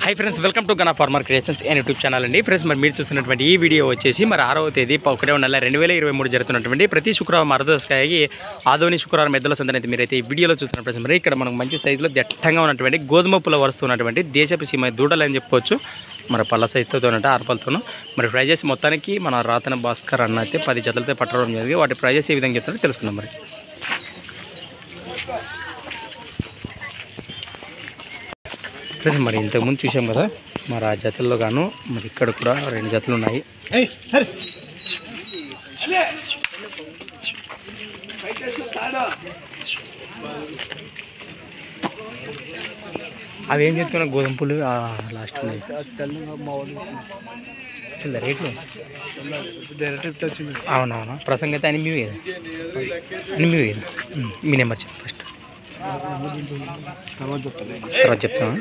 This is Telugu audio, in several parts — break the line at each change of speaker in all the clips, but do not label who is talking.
हाई फ्रेंड्स वेलकम टू गना farmer creations and YouTube channel अंडी फ्रेंड्स మరి మీరు చూస్తున్నటువంటి ఈ వీడియో వచ్చేసి మరి 6వ తేదీ 1వ నెల 2023 జరుగుతున్నటువంటి ప్రతి శుక్రవారం అర్ధదశకాయకి ఆదోని శుక్రవారం ఎద్దుల సందనైతే మీరైతే ఈ వీడియోలో చూస్తున్న ఫ్రెండ్స్ మరి ఇక్కడ మనకు మంచి సైజులో దట్టంగా ఉన్నటువంటి గోధుమ పుల్ల వరుస్తున్నటువంటి దేశపు సీమ దూడలు అని చెప్పుకోవచ్చు మరి పళ్ళ సైజుతో అంటే ఆర్పలతోను మరి ప్రైజెస్ మొత్తానికి మన రాతన భాస్కర్ అన్న అయితే 10 జతలతో పట్టడం జరిగింది వాటి ప్రైజెస్ ఏ విధంగా చెప్తారో తెలుసుకుందాం మరి ఫ్రెండ్స్ మరి ఇంతకుముందు చూసాం కదా మరి ఆ జతల్లో గాను మరి ఇక్కడ కూడా 2 జతలు ఉన్నాయి అవి ఏం చెప్తున్నా గోధుమ పులు లాస్ట్ రేట్లు అవునవునా ప్రసంగం అయితే అని మీవే మీ నెంబర్ చెప్పు ఫస్ట్ తర్వాత చెప్తాను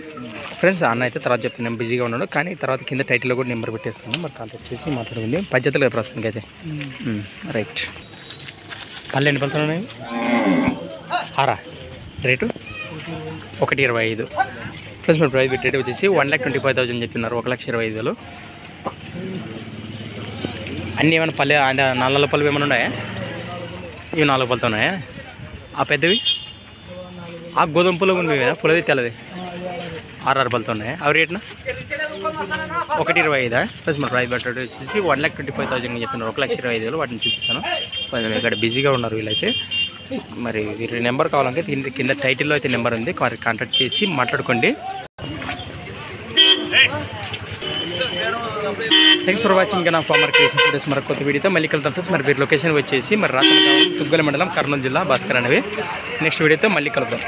ఫ్రెండ్స్ అన్న అయితే తర్వాత చెప్తాను నేను బిజీగా ఉన్నాడు కానీ తర్వాత కింద టైటిల్లో కూడా నెంబర్ పెట్టేస్తాను మరి కాంటాక్ట్ చేసి మాట్లాడుకుంది పద్ధతులు ప్రస్తుతానికి అయితే రైట్ పళ్ళు ఎన్ని పలుతున్నాయి ఉన్నాయి ఆరా రేటు 1,25,000 ఫ్రెండ్స్ మరి ప్రైస్ రేట్ వచ్చేసి 1,25,000 చెప్తున్నారు 1,25,000 అన్నీ ఏమైనా పల్లె అంటే 4 పళ్ళు ఏమైనా ఉన్నాయా ఇవి 4 పళ్ళతో ఉన్నాయా ఆ పెద్దవి ఆ గోధుమ పుల్ల ఉంది కదా పుల్లది తెల్లది 6 పళ్ళతో ఉన్నాయి అవి రేట్న 1,25,000 ప్లస్ మన ప్రైస్ బట్టి వచ్చేసి 1,25,000 చెప్తున్నారు 1,25,000 వాటిని చూపిస్తాను కొంచెం ఇక్కడ బిజీగా ఉన్నారు వీళ్ళైతే మరి వీరి నెంబర్ కావాలంటే కింద టైటిల్లో అయితే నెంబర్ ఉంది వారికి కాంటాక్ట్ చేసి మాట్లాడుకోండి థ్యాంక్స్ ఫర్ వాచింగ్ నా ఫార్మర్ క్రియేషన్ ఫోటోస్ మరి కొత్త వీడియోతో మళ్ళీ కలుద్దాం ఫ్రెండ్స్ మరి వీరి లొకేషన్ వచ్చేసి మరి రాతనగావ్ తుగ్గల మండలం కర్నూలు జిల్లా భాస్కర్ అనేవి నెక్స్ట్ వీడియోతో మళ్ళీ కలుద్దాం